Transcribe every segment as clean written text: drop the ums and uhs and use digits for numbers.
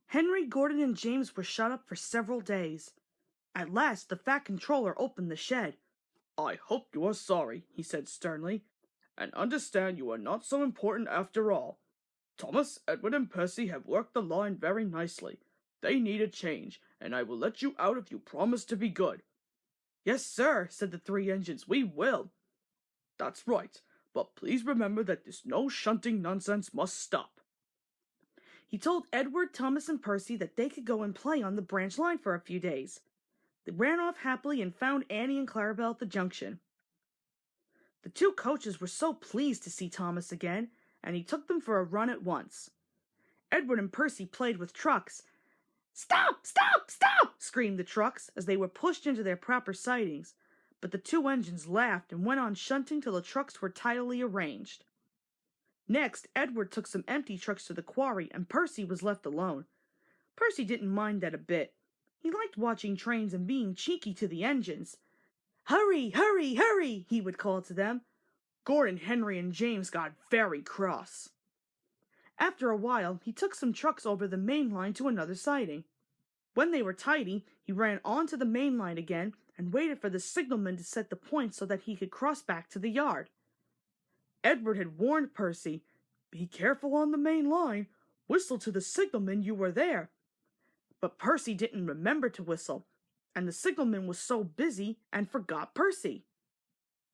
Henry, Gordon, and James were shut up for several days. At last, the fat controller opened the shed. "I hope you are sorry," he said sternly, "and understand you are not so important after all. Thomas, Edward, and Percy have worked the line very nicely. They need a change, and I will let you out if you promise to be good." "Yes, sir," said the 3 engines. "We will." "That's right, but please remember that this no shunting nonsense must stop." He told Edward, Thomas, and Percy that they could go and play on the branch line for a few days. They ran off happily and found Annie and Clarabelle at the junction. The 2 coaches were so pleased to see Thomas again, and he took them for a run at once. Edward and Percy played with trucks. "Stop! Stop! Stop!" screamed the trucks as they were pushed into their proper sidings, but the 2 engines laughed and went on shunting till the trucks were tidily arranged. Next, Edward took some empty trucks to the quarry, and Percy was left alone. Percy didn't mind that a bit. He liked watching trains and being cheeky to the engines. "Hurry, hurry, hurry!" he would call to them. Gordon, Henry, and James got very cross. After a while, he took some trucks over the main line to another siding. When they were tidy, he ran onto the main line again and waited for the signalman to set the point so that he could cross back to the yard. Edward had warned Percy, "Be careful on the main line. Whistle to the signalman you were there." But Percy didn't remember to whistle, and the signalman was so busy and forgot Percy.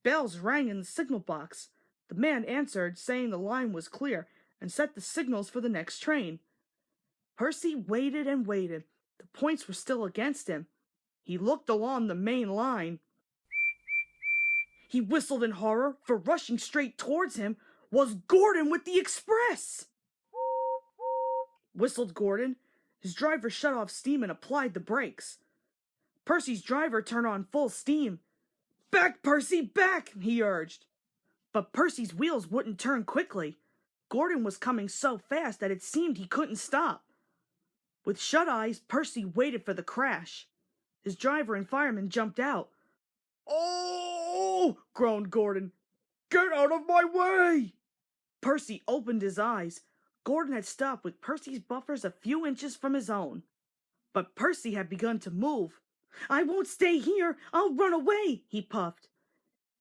Bells rang in the signal box. The man answered, saying the line was clear, and set the signals for the next train. Percy waited and waited. The points were still against him. He looked along the main line. He whistled in horror, for rushing straight towards him was Gordon with the express! Whistled Gordon. His driver shut off steam and applied the brakes. Percy's driver turned on full steam. "Back, Percy, back!" he urged. But Percy's wheels wouldn't turn quickly. Gordon was coming so fast that it seemed he couldn't stop. With shut eyes, Percy waited for the crash. His driver and fireman jumped out. "Oh!" groaned Gordon. "Get out of my way!" Percy opened his eyes. Gordon had stopped with Percy's buffers a few inches from his own. But Percy had begun to move. "I won't stay here! I'll run away!" he puffed.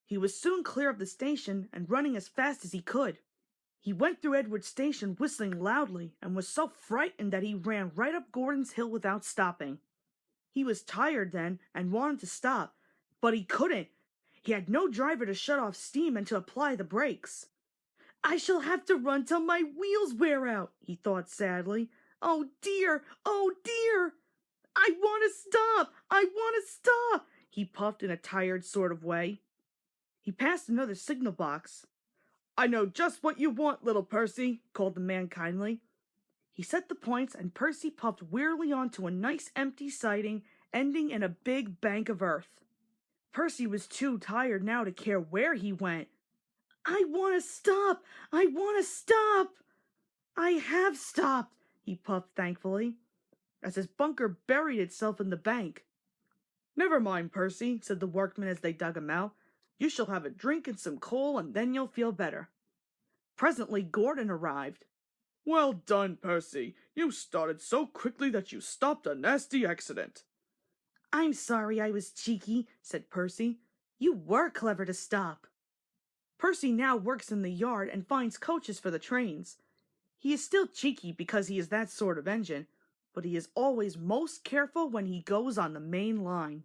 He was soon clear of the station and running as fast as he could. He went through Edward's station whistling loudly and was so frightened that he ran right up Gordon's hill without stopping. He was tired then and wanted to stop, but he couldn't. He had no driver to shut off steam and to apply the brakes. "I shall have to run till my wheels wear out," he thought sadly. "Oh dear! Oh dear! I want to stop! I want to stop!" he puffed in a tired sort of way. He passed another signal box. "I know just what you want, little Percy," called the man kindly. He set the points, and Percy puffed wearily onto a nice empty siding ending in a big bank of earth. Percy was too tired now to care where he went. "I want to stop! I want to stop!" "I have stopped," he puffed thankfully, as his bunker buried itself in the bank. "Never mind, Percy," said the workmen as they dug him out. "You shall have a drink and some coal, and then you'll feel better." Presently Gordon arrived. "Well done, Percy. You started so quickly that you stopped a nasty accident." "I'm sorry I was cheeky," said Percy. "You were clever to stop." Percy now works in the yard and finds coaches for the trains. He is still cheeky because he is that sort of engine, but he is always most careful when he goes on the main line.